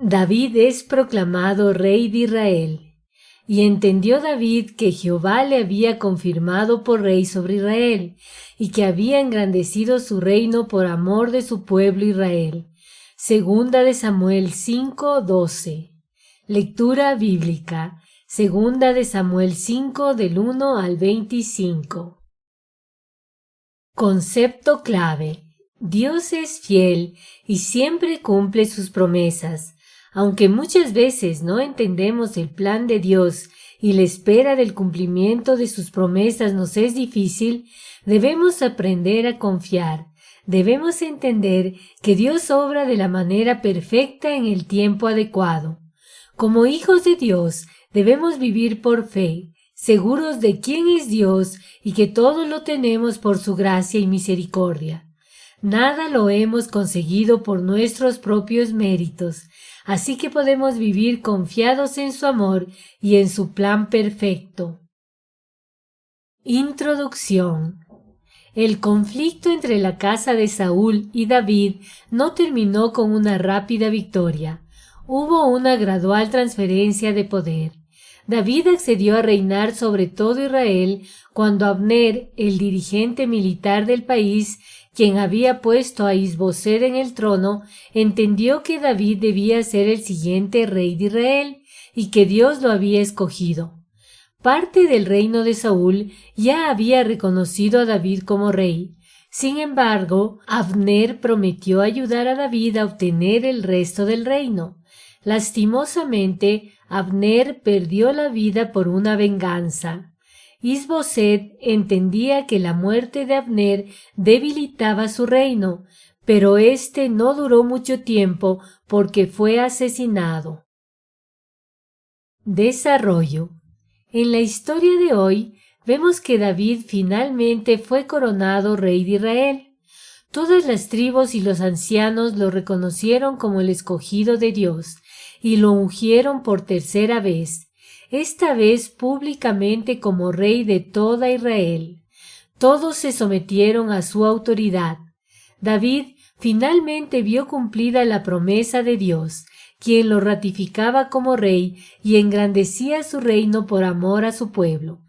David es proclamado rey de Israel. Y entendió David que Jehová le había confirmado por rey sobre Israel, y que había engrandecido su reino por amor de su pueblo Israel. Segunda de Samuel 5:12. Lectura bíblica. Segunda de Samuel 5 del 1 al 25. Concepto clave. Dios es fiel y siempre cumple sus promesas. Aunque muchas veces no entendemos el plan de Dios y la espera del cumplimiento de sus promesas nos es difícil, debemos aprender a confiar. Debemos entender que Dios obra de la manera perfecta en el tiempo adecuado. Como hijos de Dios, debemos vivir por fe, seguros de quién es Dios y que todo lo tenemos por su gracia y misericordia. Nada lo hemos conseguido por nuestros propios méritos, así que podemos vivir confiados en su amor y en su plan perfecto. Introducción. El conflicto entre la casa de Saúl y David no terminó con una rápida victoria. Hubo una gradual transferencia de poder. David accedió a reinar sobre todo Israel cuando Abner, el dirigente militar del país, quien había puesto a Isboset en el trono, entendió que David debía ser el siguiente rey de Israel y que Dios lo había escogido. Parte del reino de Saúl ya había reconocido a David como rey. Sin embargo, Abner prometió ayudar a David a obtener el resto del reino. Lastimosamente, Abner perdió la vida por una venganza. Isboset entendía que la muerte de Abner debilitaba su reino, pero este no duró mucho tiempo porque fue asesinado. Desarrollo. En la historia de hoy, vemos que David finalmente fue coronado rey de Israel. Todas las tribus y los ancianos lo reconocieron como el escogido de Dios y lo ungieron por tercera vez, esta vez públicamente como rey de toda Israel. Todos se sometieron a su autoridad. David finalmente vio cumplida la promesa de Dios, quien lo ratificaba como rey y engrandecía su reino por amor a su pueblo.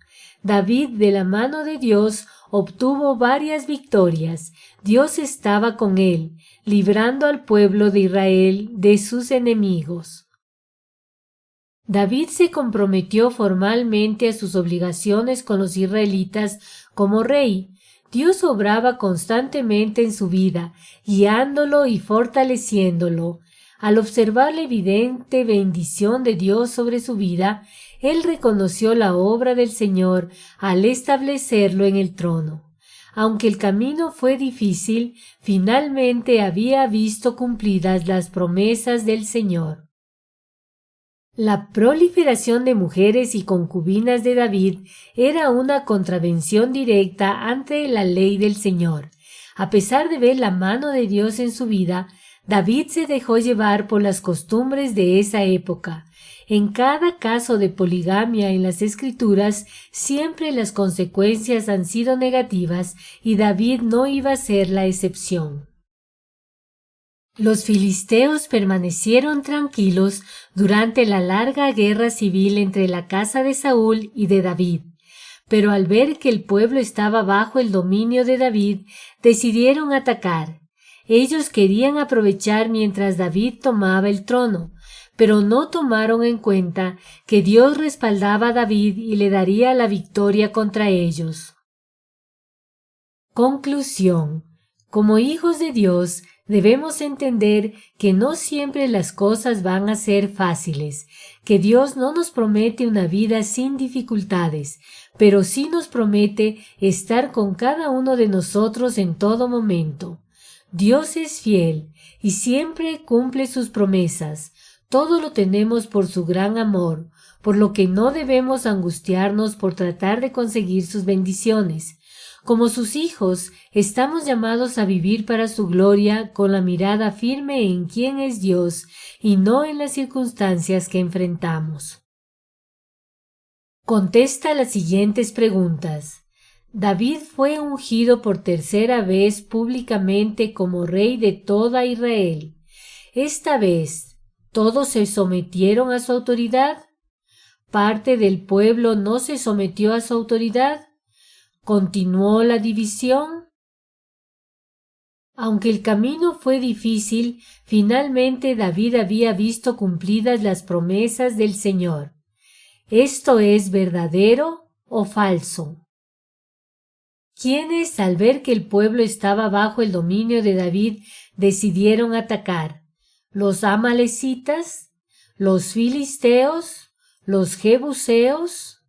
David, de la mano de Dios, obtuvo varias victorias. Dios estaba con él, librando al pueblo de Israel de sus enemigos. David se comprometió formalmente a sus obligaciones con los israelitas como rey. Dios obraba constantemente en su vida, guiándolo y fortaleciéndolo. Al observar la evidente bendición de Dios sobre su vida, él reconoció la obra del Señor al establecerlo en el trono. Aunque el camino fue difícil, finalmente había visto cumplidas las promesas del Señor. La proliferación de mujeres y concubinas de David era una contravención directa ante la ley del Señor. A pesar de ver la mano de Dios en su vida, David se dejó llevar por las costumbres de esa época. En cada caso de poligamia en las Escrituras, siempre las consecuencias han sido negativas y David no iba a ser la excepción. Los filisteos permanecieron tranquilos durante la larga guerra civil entre la casa de Saúl y de David, pero al ver que el pueblo estaba bajo el dominio de David, decidieron atacar. Ellos querían aprovechar mientras David tomaba el trono, pero no tomaron en cuenta que Dios respaldaba a David y le daría la victoria contra ellos. Conclusión. Como hijos de Dios, debemos entender que no siempre las cosas van a ser fáciles, que Dios no nos promete una vida sin dificultades, pero sí nos promete estar con cada uno de nosotros en todo momento. Dios es fiel y siempre cumple sus promesas. Todo lo tenemos por su gran amor, por lo que no debemos angustiarnos por tratar de conseguir sus bendiciones. Como sus hijos, estamos llamados a vivir para su gloria con la mirada firme en quién es Dios y no en las circunstancias que enfrentamos. Contesta las siguientes preguntas. David fue ungido por tercera vez públicamente como rey de toda Israel. Esta vez, ¿Todos se sometieron a su autoridad? ¿Parte del pueblo no se sometió a su autoridad? ¿Continuó la división? Aunque el camino fue difícil, finalmente David había visto cumplidas las promesas del Señor. ¿Esto es verdadero o falso? ¿Quiénes, al ver que el pueblo estaba bajo el dominio de David, decidieron atacar? ¿Los amalecitas? ¿Los filisteos? ¿Los jebuseos?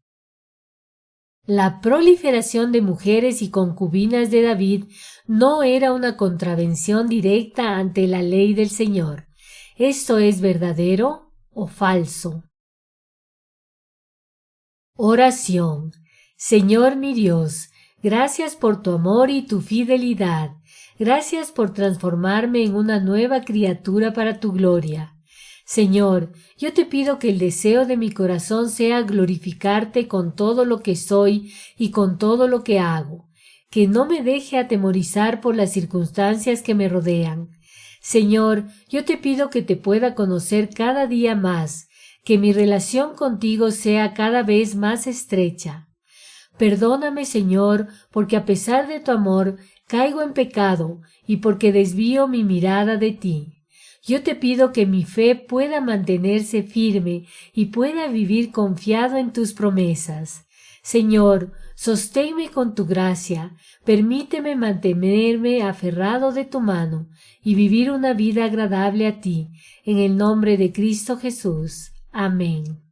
La proliferación de mujeres y concubinas de David no era una contravención directa ante la ley del Señor. ¿Esto es verdadero o falso? Oración. Señor mi Dios, gracias por tu amor y tu fidelidad. Gracias por transformarme en una nueva criatura para tu gloria. Señor, yo te pido que el deseo de mi corazón sea glorificarte con todo lo que soy y con todo lo que hago, que no me deje atemorizar por las circunstancias que me rodean. Señor, yo te pido que te pueda conocer cada día más, que mi relación contigo sea cada vez más estrecha. Perdóname, Señor, porque a pesar de tu amor caigo en pecado y porque desvío mi mirada de ti. Yo te pido que mi fe pueda mantenerse firme y pueda vivir confiado en tus promesas. Señor, sosténme con tu gracia, permíteme mantenerme aferrado de tu mano y vivir una vida agradable a ti, en el nombre de Cristo Jesús. Amén.